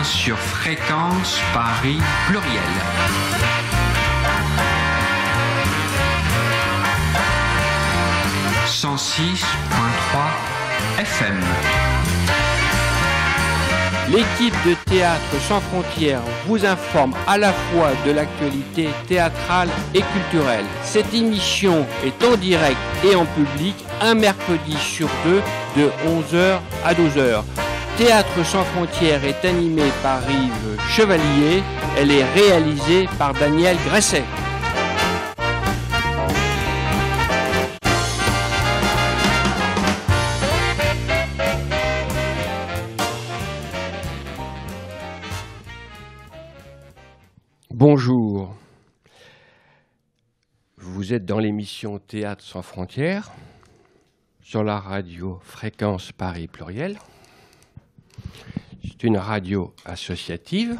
sur Fréquence Paris Pluriel. « 106.3 FM. L'équipe de Théâtre sans frontières vous informe à la fois de l'actualité théâtrale et culturelle. Cette émission est en direct et en public un mercredi sur deux de 11h à 12h. Théâtre sans frontières est animé par Yves Chevalier. Elle est réalisée par Daniel Gresset. Bonjour, vous êtes dans l'émission Théâtre sans frontières sur la radio Fréquence Paris Pluriel. C'est une radio associative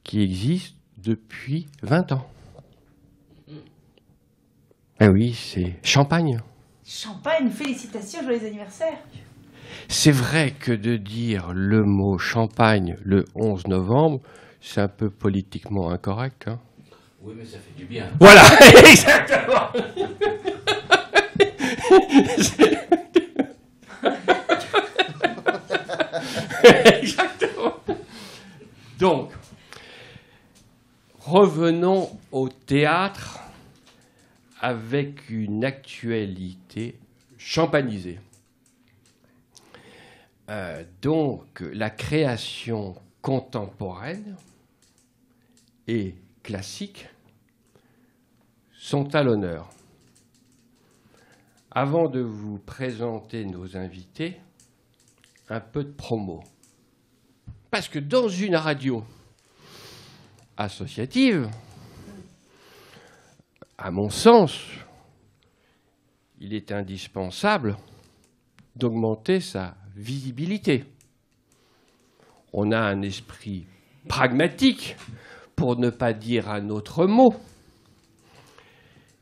qui existe depuis 20 ans. Eh oui, c'est Champagne. Champagne, félicitations, joyeux anniversaire. C'est vrai que de dire le mot Champagne le 11 novembre, c'est un peu politiquement incorrect. Hein. Oui, mais ça fait du bien. Voilà, exactement. Exactement. Donc, revenons au théâtre avec une actualité champanisée. Donc, la création contemporaine et classique sont à l'honneur. Avant de vous présenter nos invités, un peu de promo. Parce que dans une radio associative, à mon sens, il est indispensable d'augmenter sa visibilité. On a un esprit pragmatique, pour ne pas dire un autre mot.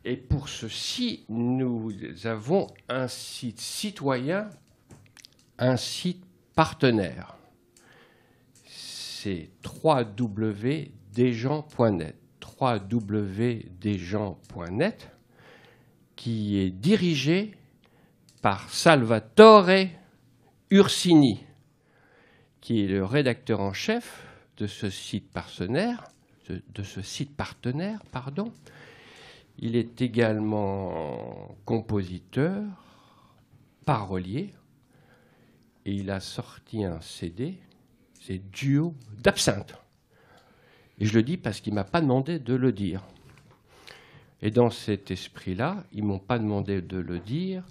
Et pour ceci, nous avons un site citoyen, un site partenaire. C'est www.desgens.net. www.desgens.net, qui est dirigé par Salvatore Ursini, qui est le rédacteur en chef de ce site partenaire. Il est également compositeur, parolier, et il a sorti un CD, c'est Duo d'absinthe. Et je le dis parce qu'il ne m'a pas demandé de le dire. Et dans cet esprit-là, ils ne m'ont pas demandé de le dire.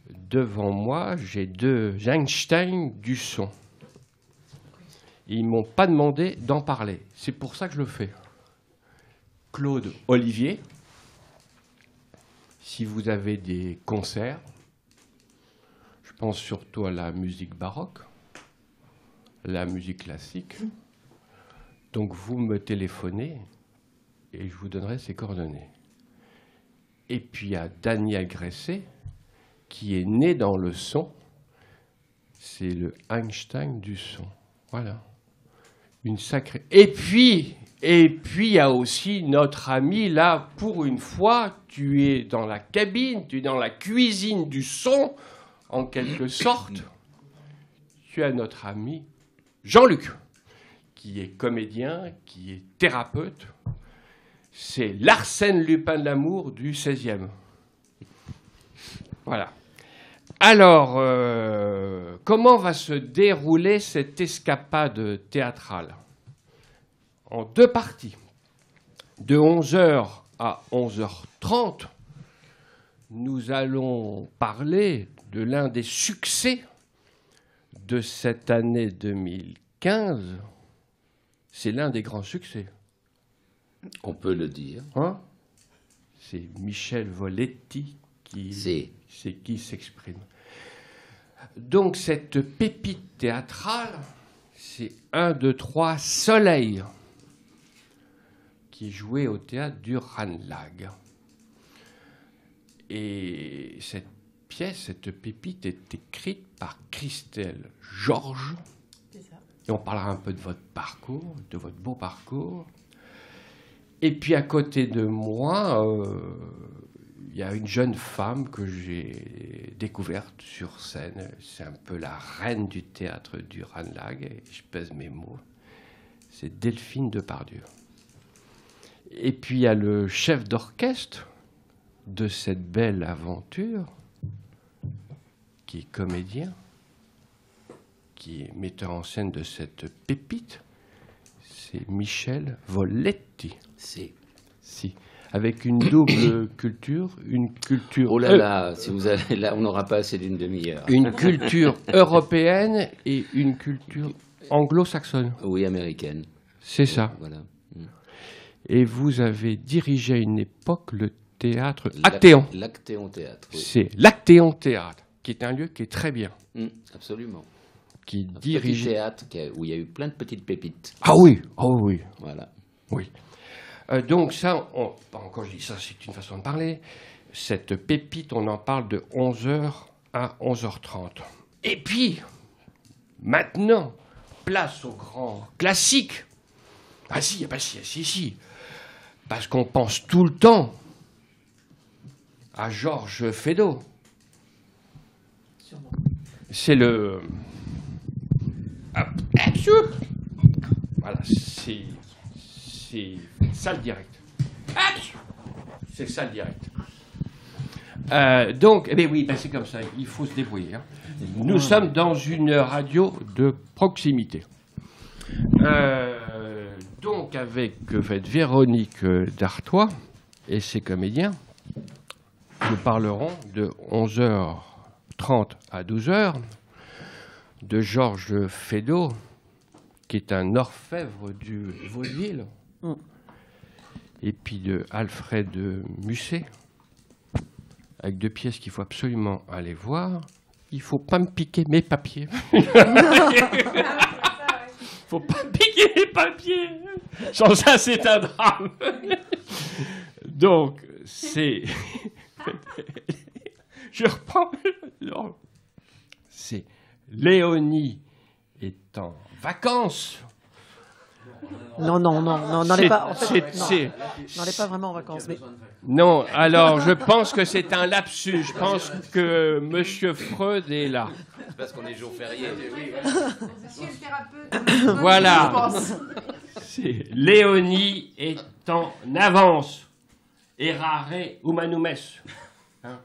Devant moi, j'ai deux Einstein du son. Ils ne m'ont pas demandé d'en parler. C'est pour ça que je le fais. Claude Olivier, si vous avez des concerts, je pense surtout à la musique baroque, la musique classique. Donc vous me téléphonez et je vous donnerai ses coordonnées. Et puis à Daniel Gresset, qui est né dans le son, c'est le Einstein du son. Voilà. Une sacrée. Et puis, il y a aussi notre ami, là, pour une fois, tu es dans la cabine, tu es dans la cuisine du son, en quelque sorte. Tu as notre ami Jean-Luc, qui est comédien, qui est thérapeute. C'est l'Arsène Lupin de l'amour du 16e. Voilà. Alors, comment va se dérouler cette escapade théâtrale? En deux parties. De 11h à 11h30, nous allons parler de l'un des succès de cette année 2015. C'est l'un des grands succès. On peut le dire. Hein? C'est Michel Voletti qui s'exprime. Donc cette pépite théâtrale, c'est 1, 2, 3 Soleil, qui est joué au théâtre du Ranelagh. Et cette pièce, cette pépite est écrite par Christelle Georges. C'est ça. Et on parlera un peu de votre parcours, de votre beau parcours. Et puis à côté de moi, il y a une jeune femme que j'ai découverte sur scène. C'est un peu la reine du théâtre du Ranelagh, et je pèse mes mots. C'est Delphine Depardieu. Et puis il y a le chef d'orchestre de cette belle aventure, qui est comédien, qui est metteur en scène de cette pépite. C'est Michel Voletti. Si. Avec une double culture, une culture... Oh là là, si vous allez là, on n'aura pas assez d'une demi-heure. Une culture européenne et une culture anglo-saxonne. Oui, américaine. C'est ça. Voilà. Et vous avez dirigé à une époque le théâtre Actéon. L'Actéon Théâtre. Oui. C'est l'Actéon Théâtre, qui est un lieu qui est très bien. Absolument. Qui Un dirige... petit théâtre où il y a eu plein de petites pépites. Ah oui, oh oui. Voilà. Oui. Donc ça, quand je dis ça, c'est une façon de parler. Cette pépite, on en parle de 11h à 11h30. Et puis, maintenant, place au grand classique. Ah si, si. Parce qu'on pense tout le temps à Georges Feydeau. C'est le... Voilà, c'est ça le direct. C'est ça le direct. Donc, eh bien oui, ben c'est comme ça, il faut se débrouiller. Hein. Nous sommes dans une radio de proximité. Donc, avec Véronique Dartois et ses comédiens, nous parlerons de 11h30 à 12h de Georges Feydeau, qui est un orfèvre du vaudeville, et puis de Alfred Musset, avec 2 pièces qu'il faut absolument aller voir. Il ne faut pas me piquer mes papiers. Il ne faut pas me piquer mes papiers. Sans ça, c'est un drame. Donc, c'est... Je reprends... Non. C'est Léonie est en vacances. Non, n'en est pas. En fait, n'en est pas vraiment en vacances. Mais... Non, alors je pense que c'est un lapsus. Je pense que Monsieur Freud est là. C'est parce qu'on est jour férié. Monsieur le thérapeute. Voilà. C'est Léonie est en avance. Errare humanum est. Hein?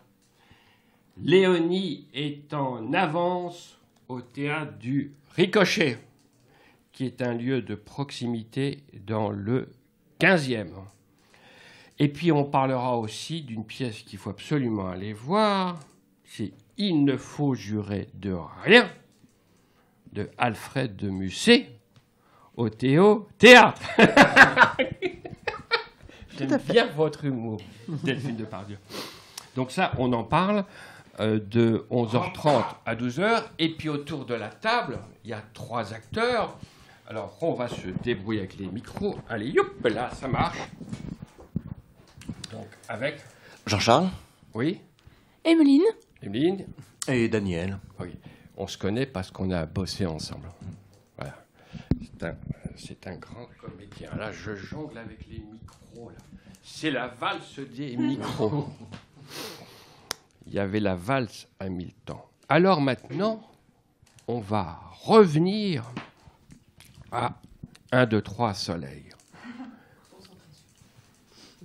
Léonie est en avance au théâtre du Ricochet, qui est un lieu de proximité dans le 15e. Et puis on parlera aussi d'une pièce qu'il faut absolument aller voir, c'est « Il ne faut jurer de rien » de Alfred de Musset au Théâtre. J'aime bien votre humour, Delphine Depardieu. Donc ça, on en parle de 11h30 à 12h. Et puis autour de la table, il y a 3 acteurs. Alors, on va se débrouiller avec les micros. Allez, youp, là, ça marche. Donc, avec... Jean-Charles. Oui. Emeline. Et Daniel. Oui. On se connaît parce qu'on a bossé ensemble. Voilà. C'est un grand comédien. Là, je jongle avec les micros. Là. C'est la valse des micros. Il y avait la valse à 1000 temps. Alors maintenant, on va revenir à 1, 2, 3 soleil.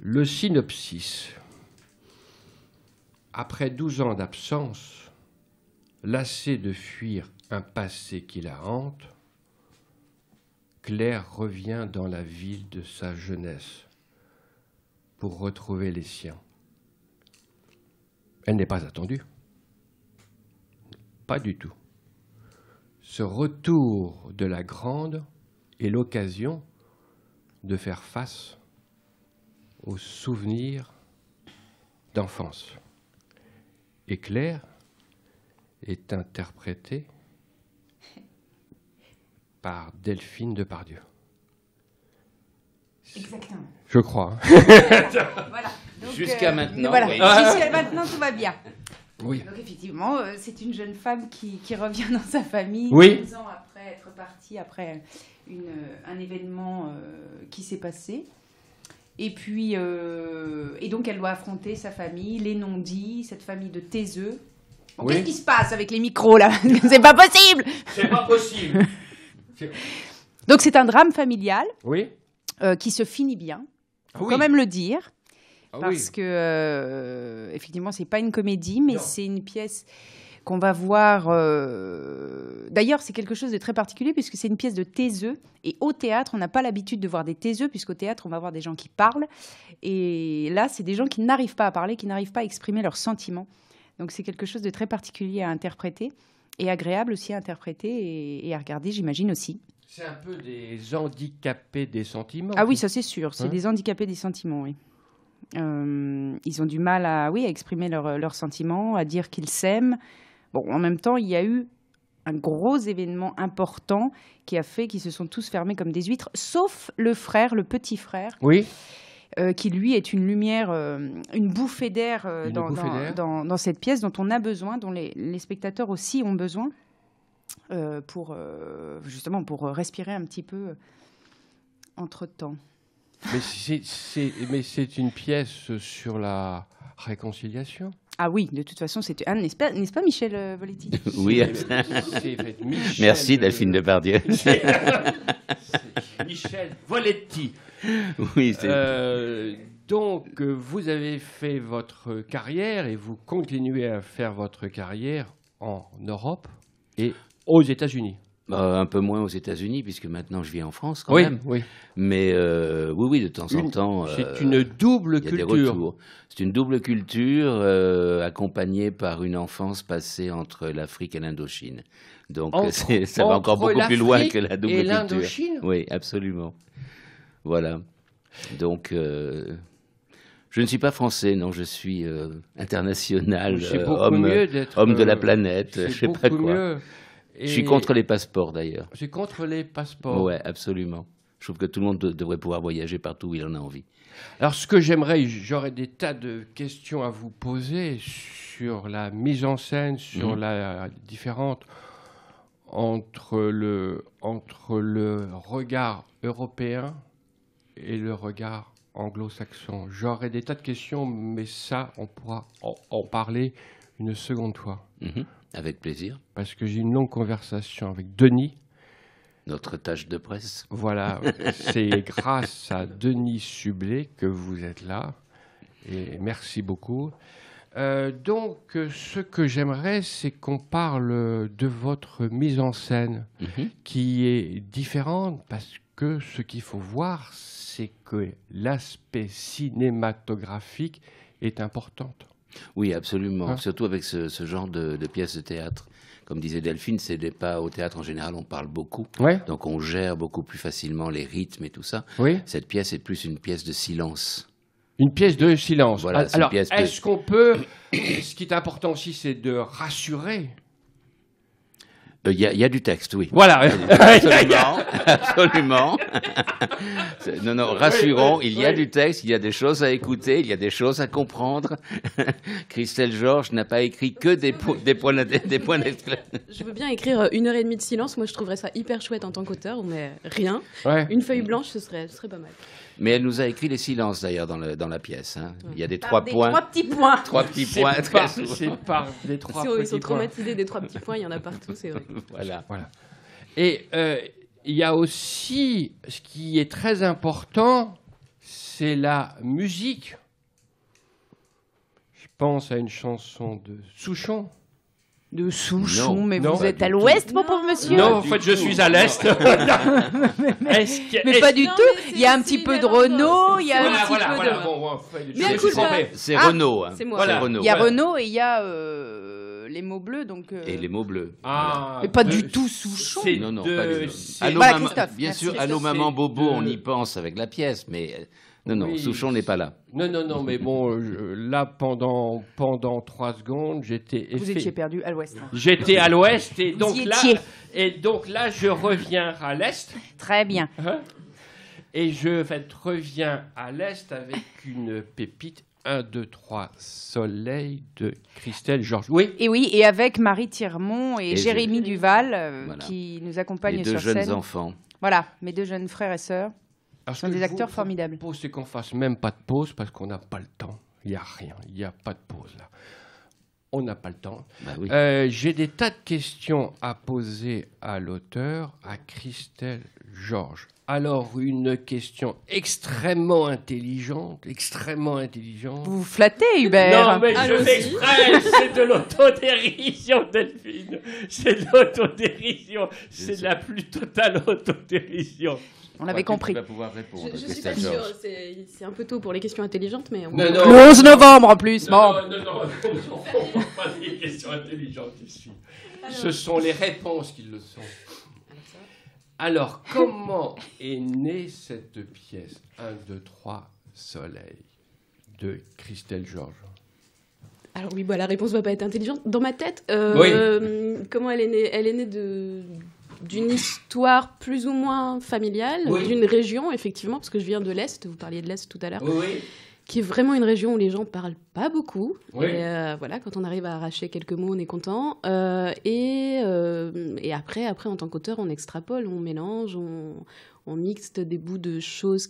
Le synopsis. Après 12 ans d'absence, lassée de fuir un passé qui la hante, Claire revient dans la ville de sa jeunesse pour retrouver les siens. Elle n'est pas attendue. Pas du tout. Ce retour de la grande est l'occasion de faire face aux souvenirs d'enfance. Et Claire est interprétée par Delphine Depardieu. Exactement. Je crois. Voilà. Jusqu'à maintenant, Voilà. oui. Jusqu'à maintenant, tout va bien. Oui. Donc effectivement, c'est une jeune femme qui revient dans sa famille 2 ans après être partie, après un événement qui s'est passé. Et puis, et donc elle doit affronter sa famille, les non-dits, cette famille de taiseux. Bon, qu'est-ce qui se passe avec les micros là? C'est pas possible. C'est pas possible. Donc c'est un drame familial qui se finit bien. Faut quand même le dire. Parce que, effectivement, c'est pas une comédie, mais c'est une pièce qu'on va voir... D'ailleurs, c'est quelque chose de très particulier, puisque c'est une pièce de taiseux. Et au théâtre, on n'a pas l'habitude de voir des taiseux, puisqu'au théâtre, on va voir des gens qui parlent. Et là, c'est des gens qui n'arrivent pas à parler, qui n'arrivent pas à exprimer leurs sentiments. Donc, c'est quelque chose de très particulier à interpréter, et agréable aussi à interpréter et à regarder, j'imagine aussi. C'est un peu des handicapés des sentiments. Ah oui, ça c'est sûr. C'est des handicapés des sentiments, oui. Ils ont du mal à exprimer leurs sentiments, à dire qu'ils s'aiment. Bon, en même temps, il y a eu un gros événement important qui a fait qu'ils se sont tous fermés comme des huîtres, sauf le petit frère, qui lui est une lumière, une bouffée d'air dans cette pièce dont on a besoin, dont les spectateurs aussi ont besoin, justement pour respirer un petit peu entre-temps. Mais c'est une pièce sur la réconciliation. Ah oui, de toute façon, c'est n'est-ce pas Michel Voletti? Oui. Merci Delphine Depardieu. Michel Voletti. Oui. Donc, vous avez fait votre carrière et vous continuez à faire votre carrière en Europe et aux États-Unis. Un peu moins aux États-Unis, puisque maintenant je vis en France quand même. Oui. Mais oui, de temps en temps. C'est une double culture. C'est une double culture accompagnée par une enfance passée entre l'Afrique et l'Indochine. Donc ça va encore beaucoup plus loin que la double culture. L'Indochine ? Oui, absolument. Voilà. Donc. Je ne suis pas français, non, je suis international, homme de la planète, je ne sais pas quoi. Je suis contre les passeports, d'ailleurs. C'est contre les passeports. Oui, absolument. Je trouve que tout le monde devrait pouvoir voyager partout où il en a envie. Alors, j'aurais des tas de questions à vous poser sur la mise en scène, sur la différence entre le regard européen et le regard anglo-saxon. J'aurais des tas de questions, mais ça, on pourra en parler une seconde fois. Avec plaisir. Parce que j'ai une longue conversation avec Denis. Notre tâche de presse. Voilà, c'est grâce à Denis Sublet que vous êtes là. Et merci beaucoup. Donc, ce que j'aimerais, c'est qu'on parle de votre mise en scène, qui est différente, parce que ce qu'il faut voir, c'est que l'aspect cinématographique est important. Oui, absolument. Surtout avec ce genre de pièces de théâtre. Comme disait Delphine, au théâtre en général, on parle beaucoup. Donc on gère beaucoup plus facilement les rythmes et tout ça. Cette pièce est plus une pièce de silence. Une pièce de silence. Voilà, alors, est-ce qu'on peut... Ce qui est important aussi, c'est de rassurer. Il y a du texte, oui. Voilà. Absolument. Non, rassurons, il y a du texte, il y a des choses à écouter, il y a des choses à comprendre. Christelle Georges n'a pas écrit que des points d'exclamation. Je veux bien écrire 1h30 de silence, moi je trouverais ça hyper chouette en tant qu'auteur, mais rien. Une feuille blanche, ce serait pas mal. Mais elle nous a écrit les silences, d'ailleurs, dans la pièce. Il y a des 3 points. 3 petits points. 3 petits points. C'est par des 3 petits points. Ils sont traumatisés des 3 petits points, il y en a partout, c'est vrai. Voilà. Et il y a aussi, ce qui est très important, c'est la musique. Je pense à une chanson de Souchon. De Souchon, mais vous êtes à l'ouest, mon pauvre monsieur? Non, en fait, je suis à l'est. Mais pas du tout. Il y a un petit peu de Renaud, il y a un petit peu de... C'est Renaud. C'est moi. Il y a Renaud et il y a les mots bleus. Et les mots bleus. Mais pas du tout Souchon. Non, pas du tout. Bien sûr, Allô Maman Bobo, on y pense avec la pièce, mais... Non, Souchon n'est pas là. Non, mais bon, là, pendant 3 secondes, j'étais... Vous étiez perdu à l'ouest. J'étais à l'ouest, et donc là, je reviens à l'est. Très bien. Et je reviens à l'est avec une pépite 1, 2, 3, Soleil de Christelle Georges. Oui. Et avec Marie Thirmont et Jérémy Duval qui nous accompagnent sur scène. Les 2 jeunes enfants. Voilà, mes 2 jeunes frères et sœurs. Ce sont des acteurs formidables. Le c'est qu'on fasse même pas de pause parce qu'on n'a pas le temps. Il n'y a rien, il n'y a pas de pause là. On n'a pas le temps. Bah oui. J'ai des tas de questions à poser à l'auteur, à Christelle Georges. Alors, une question extrêmement intelligente. Vous vous flattez, Hubert. Non, mais je fais exprès, c'est de l'autodérision, Delphine. C'est de l'autodérision. C'est de la plus totale autodérision. On l'avait compris. Tu vas pouvoir répondre. Je suis pas sûre, c'est un peu tôt pour les questions intelligentes, mais... Le 11 novembre, en plus. Non, pas des questions intelligentes ici. Ce sont les réponses qui le sont. Alors, comment est née cette pièce 1, 2, 3, Soleil de Christelle Georges? Alors oui, la réponse va pas être intelligente. Dans ma tête, comment elle est née? Elle est née d'une histoire plus ou moins familiale, d'une région, effectivement, parce que je viens de l'Est, vous parliez de l'Est tout à l'heure, qui est vraiment une région où les gens parlent pas beaucoup. Et quand on arrive à arracher quelques mots, on est content. Et après, en tant qu'auteur, on extrapole, on mélange, on mixe des bouts de choses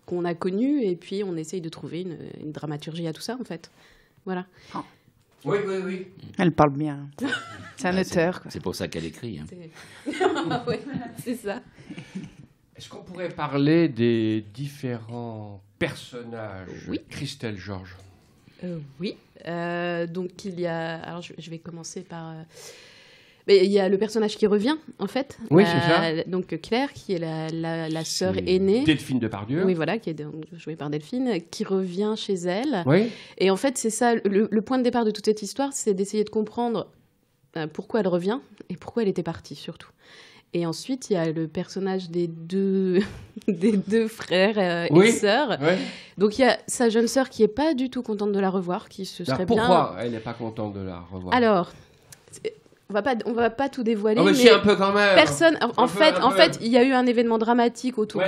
qu'on a connues, et puis on essaye de trouver une dramaturgie à tout ça, en fait. Voilà. Oh. Oui. Elle parle bien. C'est un auteur. C'est pour ça qu'elle écrit. Hein. C'est ça. Est-ce qu'on pourrait parler des différents personnages de Christelle Georges? Oui. Donc il y a... Alors je vais commencer par... Mais il y a le personnage qui revient, en fait. Oui, c'est ça. Donc Claire, qui est la sœur aînée. Delphine Depardieu. Oui, voilà, qui est jouée par Delphine, qui revient chez elle. Oui. Et en fait, c'est ça, le point de départ de toute cette histoire, c'est d'essayer de comprendre pourquoi elle revient et pourquoi elle était partie, surtout. Et ensuite, il y a le personnage des deux frères et sœurs. Oui. Donc, il y a sa jeune sœur qui n'est pas du tout contente de la revoir, qui se serait pourquoi elle n'est pas contente de la revoir? Alors... On va pas tout dévoiler, mais un peu quand même. Personne. En fait, il y a eu un événement dramatique autour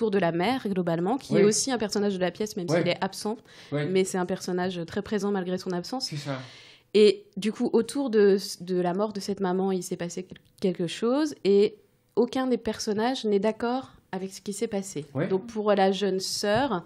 de la mère globalement, qui est aussi un personnage de la pièce, même s'il est absent. Mais c'est un personnage très présent malgré son absence. C'est ça. Et du coup, autour de la mort de cette maman, il s'est passé quelque chose, et aucun des personnages n'est d'accord avec ce qui s'est passé. Donc pour la jeune sœur,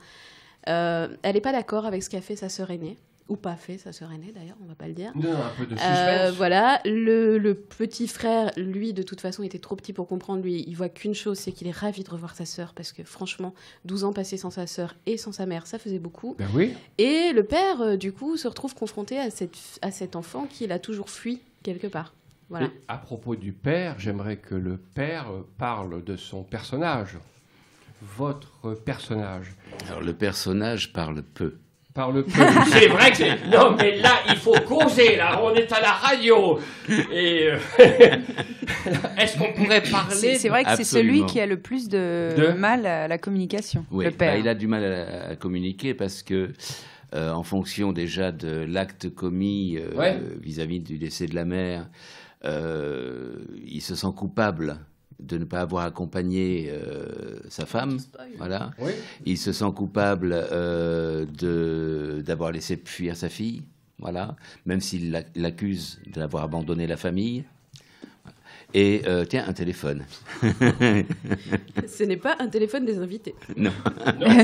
elle n'est pas d'accord avec ce qu'a fait sa sœur aînée. Ou pas fait, sa sœur aînée d'ailleurs, on va pas le dire. Non, un peu de suspense. Voilà, le petit frère, lui, de toute façon, était trop petit pour comprendre. Lui, il voit qu'une chose, c'est qu'il est ravi de revoir sa sœur, parce que franchement, 12 ans passés sans sa sœur et sans sa mère, ça faisait beaucoup. Ben oui. Et le père, du coup, se retrouve confronté à cet enfant qu'il a toujours fui quelque part. Voilà. Et à propos du père, j'aimerais que le père parle de son personnage. Votre personnage. Alors, le personnage parle peu. Parle peu. C'est vrai que c'est... Non, mais là, il faut causer, là. On est à la radio. Et est-ce qu'on pourrait parler... C'est vrai que c'est celui qui a le plus de mal à la communication, oui, le père. Il a du mal à communiquer parce que, en fonction déjà de l'acte commis vis-à-vis du décès de la mère, il se sent coupable de ne pas avoir accompagné sa femme, voilà. Oui. Il se sent coupable d'avoir laissé fuir sa fille, voilà, même s'il l'accuse d'avoir abandonné la famille. Et tiens, un téléphone. Ce n'est pas un téléphone des invités. Non.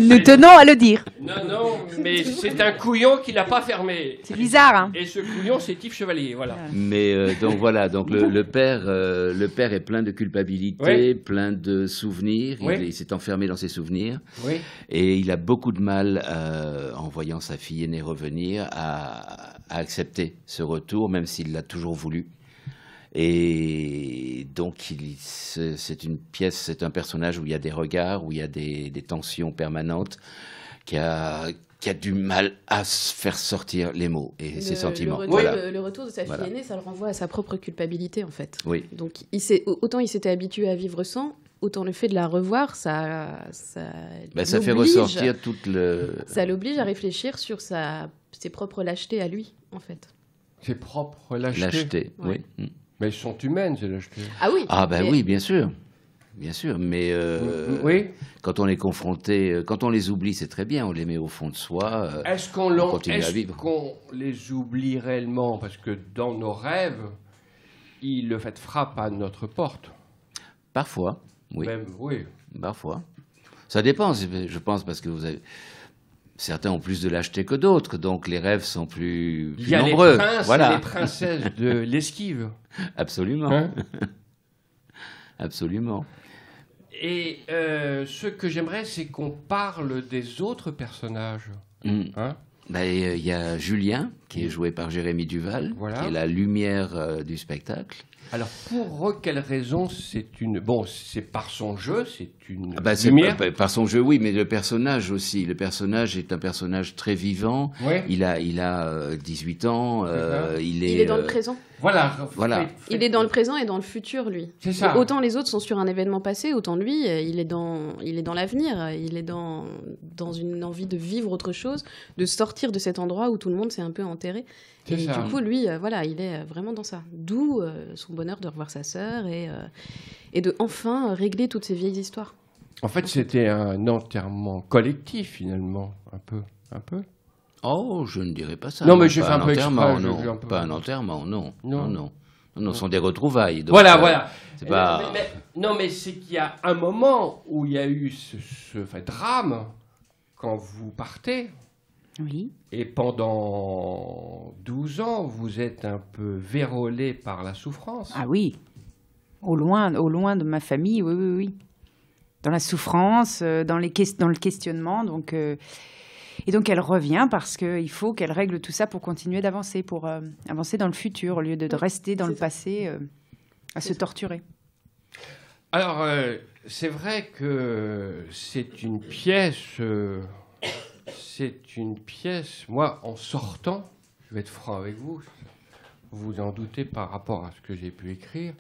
Nous tenons à le dire. Non, mais c'est un couillon qui l'a pas fermé. C'est bizarre, hein. Et ce couillon, c'est Yves Chevalier, voilà. Mais donc voilà, donc le père est plein de culpabilité, plein de souvenirs. Il s'est enfermé dans ses souvenirs. Oui. Et il a beaucoup de mal, en voyant sa fille aînée revenir, à accepter ce retour, même s'il l'a toujours voulu. Et donc, c'est une pièce, c'est un personnage où il y a des regards, où il y a des tensions permanentes, qui a du mal à faire sortir les mots et ses sentiments. Le retour de sa fille aînée, ça le renvoie à sa propre culpabilité, en fait. Oui. Donc, autant il s'était habitué à vivre sans, autant le fait de la revoir, ça fait ressortir toute le... Ça l'oblige à réfléchir sur ses propres lâchetés à lui, en fait. Ses propres lâchetés. Lâchetés, oui. Mais elles sont humaines, ces lâchetés. Ah oui. Ah ben oui, bien sûr. bien sûr, mais oui. Quand on est confronté, quand on les oublie, c'est très bien, on les met au fond de soi, on continue à vivre. Est-ce qu'on les oublie réellement? Parce que dans nos rêves, le fait frappe à notre porte. Parfois, oui. Même, oui. Parfois. Ça dépend, je pense, parce que certains ont plus de lâcheté que d'autres, donc les rêves sont plus nombreux. Il y a les princes et les princesses de l'esquive. Absolument. Hein? Absolument. Et ce que j'aimerais, c'est qu'on parle des autres personnages. Hein? Il y a Julien, qui est joué par Jérémy Duval, qui est la lumière du spectacle. Alors, pour quelle raison c'est une... Bon, c'est par son jeu, c'est une lumière. Par son jeu, oui, mais le personnage aussi. Le personnage est un personnage très vivant. Ouais. Il a 18 ans. Il est dans le présent. Voilà. Il est dans le présent et dans le futur, lui. C'est ça. Autant les autres sont sur un événement passé, autant lui, il est dans l'avenir. Il est dans une envie de vivre autre chose, de sortir de cet endroit où tout le monde s'est un peu enterré. Et du coup, lui, il est vraiment dans ça. D'où son bonheur de revoir sa sœur et de enfin régler toutes ces vieilles histoires. En fait, c'était un enterrement collectif, finalement, un peu. Oh, je ne dirais pas ça. Non, mais j'ai fait un peu exprès. Non, pas un enterrement, non. Non, ce sont des retrouvailles. Donc, voilà. C'est pas... mais c'est qu'il y a un moment où il y a eu ce drame quand vous partez. Oui. Et pendant 12 ans, vous êtes un peu vérolé par la souffrance. Ah oui. Au loin de ma famille, oui. Dans la souffrance, dans le questionnement. Donc, et donc, elle revient parce qu'il faut qu'elle règle tout ça pour continuer d'avancer, pour avancer dans le futur, au lieu de rester dans le passé à se torturer. Alors, c'est vrai que c'est une pièce... moi, en sortant, je vais être franc avec vous, vous en doutez par rapport à ce que j'ai pu écrire,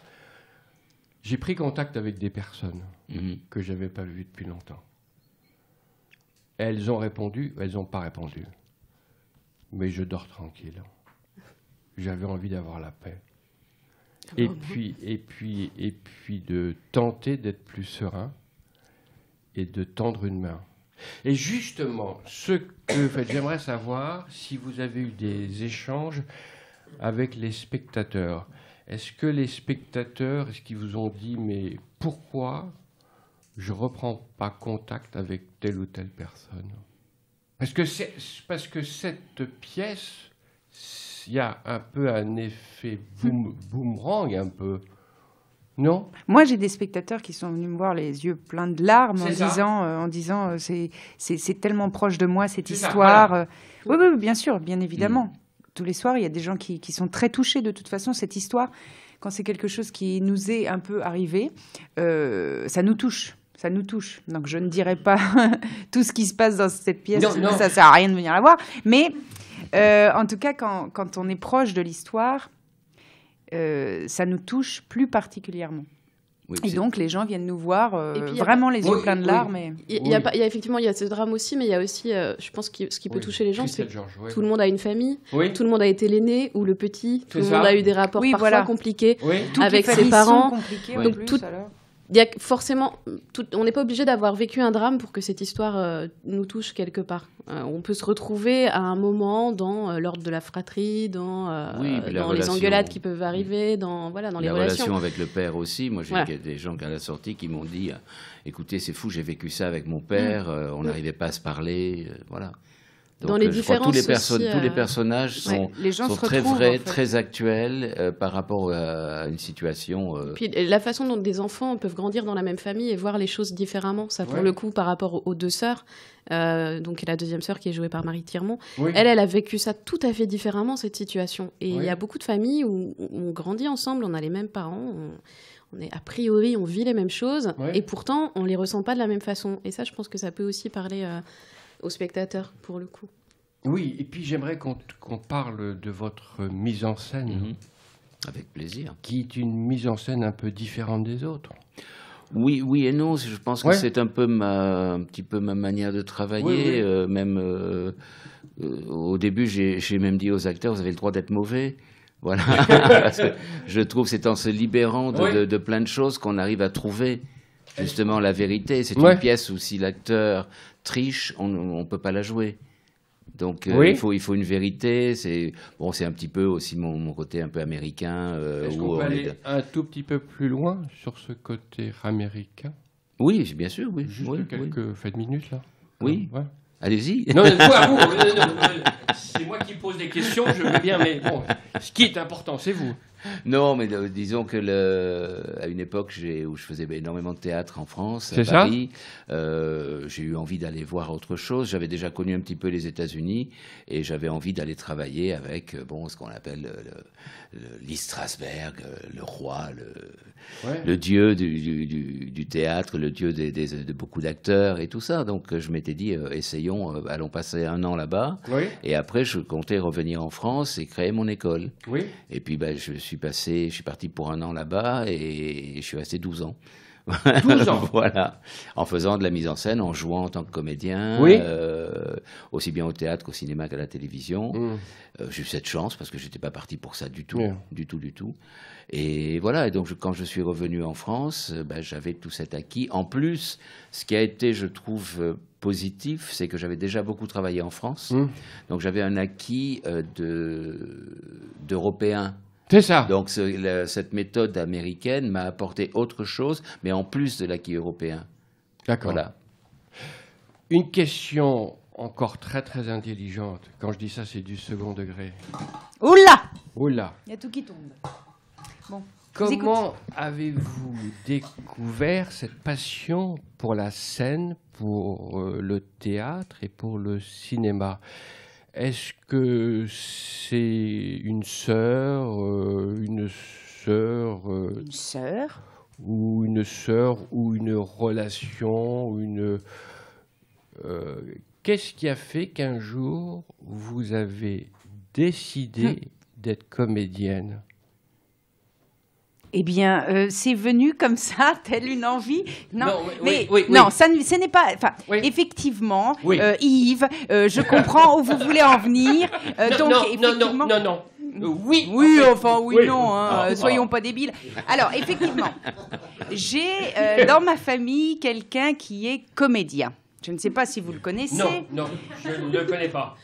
j'ai pris contact avec des personnes que je n'avais pas vues depuis longtemps. Elles ont répondu, elles n'ont pas répondu. Mais je dors tranquille. J'avais envie d'avoir la paix. Et puis de tenter d'être plus serein et de tendre une main. Et justement, j'aimerais savoir si vous avez eu des échanges avec les spectateurs. Est-ce que les spectateurs, est-ce qu'ils vous ont dit, mais pourquoi je ne reprends pas contact avec telle ou telle personne? Parce que cette pièce, il y a un peu un effet boomerang, un peu. Non. Moi, j'ai des spectateurs qui sont venus me voir les yeux pleins de larmes en disant c'est tellement proche de moi cette histoire. Voilà. Oui, bien sûr, bien évidemment. Tous les soirs, il y a des gens qui sont très touchés de toute façon. Cette histoire, quand c'est quelque chose qui nous est un peu arrivé, ça nous touche. Ça nous touche. Donc, je ne dirais pas tout ce qui se passe dans cette pièce. Non. Ça ne sert à rien de venir la voir. Mais en tout cas, quand on est proche de l'histoire... ça nous touche plus particulièrement. Oui, et donc, les gens viennent nous voir vraiment les yeux pleins de larmes. Il y a effectivement ce drame aussi, mais il y a aussi, je pense, ce qui peut toucher les gens, c'est que tout le monde a une famille, tout le monde a été l'aîné ou le petit, tout le monde a eu des rapports parfois compliqués avec ses parents. Donc, il y a forcément, on n'est pas obligé d'avoir vécu un drame pour que cette histoire nous touche quelque part. On peut se retrouver à un moment dans l'ordre de la fratrie, dans les engueulades qui peuvent arriver, dans les relations. La relation avec le père aussi. Moi, j'ai des gens à la sortie qui m'ont dit écoutez, c'est fou, j'ai vécu ça avec mon père, on n'arrivait pas à se parler. Voilà. Donc, dans les différences tous les personnages sont très vrais, en fait, très actuels par rapport à une situation. Puis la façon dont des enfants peuvent grandir dans la même famille et voir les choses différemment, ça pour le coup par rapport aux deux sœurs. Donc la deuxième sœur qui est jouée par Marie Tirmont, elle a vécu ça tout à fait différemment, cette situation. Et il y a beaucoup de familles où on grandit ensemble, on a les mêmes parents, on est a priori, on vit les mêmes choses, et pourtant on les ressent pas de la même façon. Et ça, je pense que ça peut aussi parler aux spectateurs, pour le coup. Oui, et puis j'aimerais qu'on parle de votre mise en scène. Avec plaisir. Qui est une mise en scène un peu différente des autres. Oui et non, je pense que c'est un petit peu ma manière de travailler. Même au début, j'ai même dit aux acteurs, vous avez le droit d'être mauvais. Voilà. Parce que je trouve que c'est en se libérant de plein de choses qu'on arrive à trouver justement la vérité. C'est une pièce où si l'acteur triche, on ne peut pas la jouer. Donc il faut une vérité. C'est un petit peu aussi mon côté un peu américain. Est-ce qu'on peut aller un tout petit peu plus loin sur ce côté américain? Oui, bien sûr, oui. Juste quelques minutes là. Oui. Ouais. Allez-y. Non, c'est moi qui pose des questions, je veux bien, mais bon, ce qui est important, c'est vous. Non, mais disons que à une époque où je faisais énormément de théâtre en France, à Paris, j'ai eu envie d'aller voir autre chose. J'avais déjà connu un petit peu les États-Unis et j'avais envie d'aller travailler avec ce qu'on appelle Lee Strasberg, le roi, le dieu du théâtre, le dieu de beaucoup d'acteurs et tout ça. Donc je m'étais dit, essayons, allons passer 1 an là-bas. Oui. Et après, je comptais revenir en France et créer mon école. Oui. Et puis je suis parti pour 1 an là-bas et je suis resté 12 ans. 12 ans. Voilà, en faisant de la mise en scène, en jouant en tant que comédien, aussi bien au théâtre qu'au cinéma qu'à la télévision. J'ai eu cette chance parce que j'étais pas parti pour ça du tout, du tout. Et voilà, et donc quand je suis revenu en France, j'avais tout cet acquis. En plus, ce qui a été, je trouve, positif, c'est que j'avais déjà beaucoup travaillé en France. Donc j'avais un acquis d'Européen. C'est ça. Donc cette méthode américaine m'a apporté autre chose, mais en plus de l'acquis européen. D'accord. Voilà. Une question encore très très intelligente. Quand je dis ça, c'est du second degré. Oula! Oula! Il y a tout qui tombe. Bon. Comment avez-vous découvert cette passion pour la scène, pour le théâtre et pour le cinéma? Est-ce que c'est une sœur ou une relation ou qu'est-ce qui a fait qu'un jour vous avez décidé d'être comédienne? Eh bien, c'est venu comme ça, telle une envie. Non, ce n'est pas. Enfin, effectivement, Yves, je comprends où vous voulez en venir. Non. Oui. Soyons pas débiles. Alors, effectivement, j'ai dans ma famille quelqu'un qui est comédien. Je ne sais pas si vous le connaissez. Non, je ne le connais pas.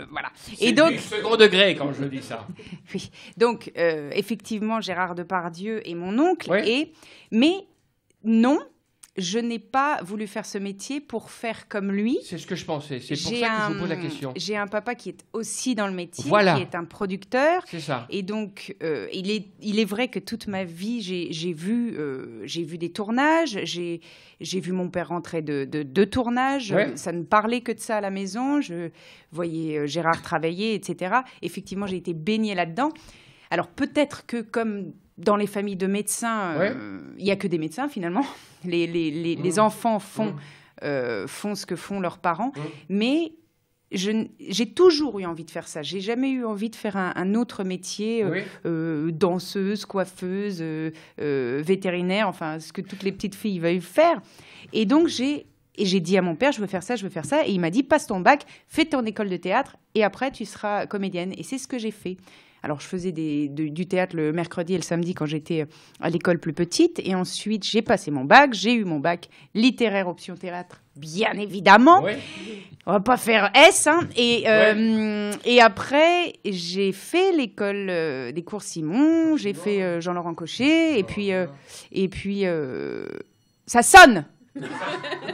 Voilà. C'est du second degré quand je dis ça. Oui. Donc, effectivement, Gérard Depardieu est mon oncle. Mais non, je n'ai pas voulu faire ce métier pour faire comme lui. C'est ce que je pensais. C'est pour ça que je vous pose la question. J'ai un papa qui est aussi dans le métier, qui est un producteur. C'est ça. Et donc, il est vrai que toute ma vie, j'ai vu des tournages. J'ai vu mon père rentrer de tournages. Ça ne parlait que de ça à la maison. Je voyais Gérard travailler, etc. Effectivement, j'ai été baignée là-dedans. Alors, peut-être que comme dans les familles de médecins, il n'y a que des médecins, finalement. Les enfants font ce que font leurs parents. Mais j'ai toujours eu envie de faire ça. J'ai jamais eu envie de faire un autre métier, danseuse, coiffeuse, vétérinaire, enfin, ce que toutes les petites filles veulent faire. Et donc, j'ai dit à mon père, je veux faire ça. Et il m'a dit, passe ton bac, fais ton école de théâtre, et après, tu seras comédienne. Et c'est ce que j'ai fait. Alors, je faisais du théâtre le mercredi et le samedi quand j'étais à l'école plus petite. Et ensuite, j'ai passé mon bac. J'ai eu mon bac littéraire option théâtre, bien évidemment. On va pas faire S. Et après, j'ai fait l'école des cours Simon. J'ai fait Jean-Laurent Cochet. Et puis, ça sonne.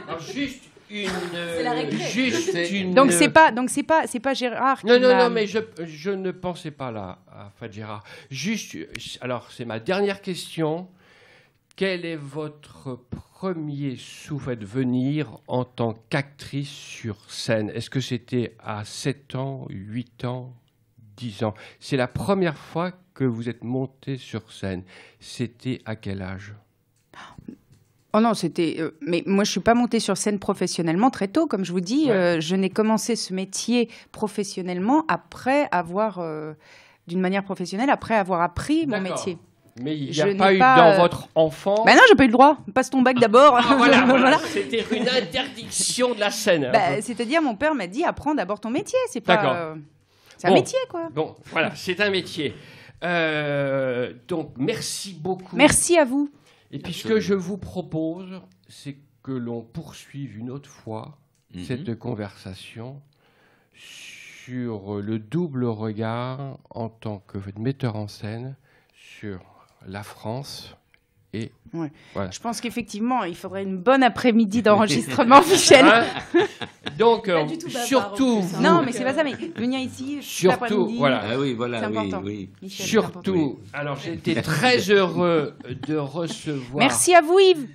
Alors, c'est la récré. Donc c'est pas Gérard qui Non, mais je ne pensais pas là à Fred Gérard. Juste, alors c'est ma dernière question. Quel est votre premier souffle de venir en tant qu'actrice sur scène? Est-ce que c'était à 7 ans, 8 ans, 10 ans? C'est la première fois que vous êtes montée sur scène. C'était à quel âge? Oh non, c'était... mais moi, je ne suis pas montée sur scène professionnellement très tôt. Comme je vous dis, je n'ai commencé ce métier professionnellement après avoir... d'une manière professionnelle, après avoir appris mon métier. Mais il n'y a pas eu dans votre enfant... Ben non, j'ai pas eu le droit. Passe ton bac d'abord. Voilà. C'était une interdiction de la scène. C'est-à-dire, mon père m'a dit, apprends d'abord ton métier. C'est pas... c'est un métier, quoi. Bon, voilà, c'est un métier. Donc, merci beaucoup. Merci à vous. Et puis ce que je vous propose, c'est que l'on poursuive une autre fois cette conversation sur le double regard en tant que metteur en scène sur la France. Et voilà. Je pense qu'effectivement, il faudrait une bonne après-midi d'enregistrement, Michel. Donc, surtout... Non, mais c'est pas ça, mais venir ici, surtout, voilà. Ah oui, voilà, c'est important. Oui. Michel, surtout, alors j'ai été très heureux de recevoir... Merci à vous, Yves,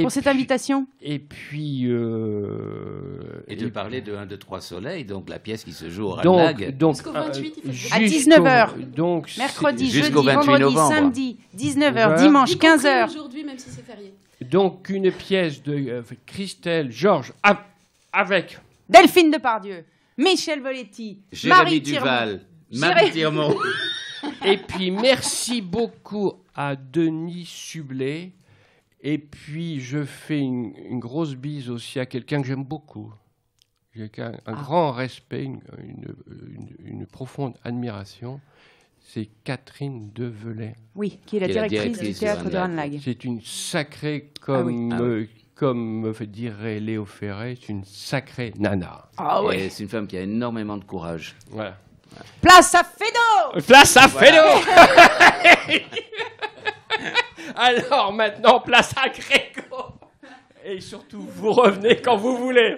pour cette invitation. Et puis... et de parler de 1, 2, 3 Soleil, donc la pièce qui se joue au Ranlag. Donc, jusqu'au 28, à 19h. Donc, mercredi, jeudi, vendredi, novembre. Samedi, 19h, dimanche, 15h. Aujourd'hui, même si c'est férié. Donc, une pièce de Christelle Georges avec Delphine Depardieu, Michel Voletti, Jérémy Duval, Marie Tirmont. Et puis, merci beaucoup à Denis Sublet. Et puis, je fais une grosse bise aussi à quelqu'un que j'aime beaucoup. J'ai un grand respect, une profonde admiration. C'est Catherine Develay. Oui, qui est la directrice du théâtre de Ranlag. C'est une sacrée, comme dirait Léo Ferré, c'est une sacrée nana. Et c'est une femme qui a énormément de courage. Voilà. Place à Fédo. Place à Fédo. Alors maintenant, place à Gréco. Et surtout, vous revenez quand vous voulez.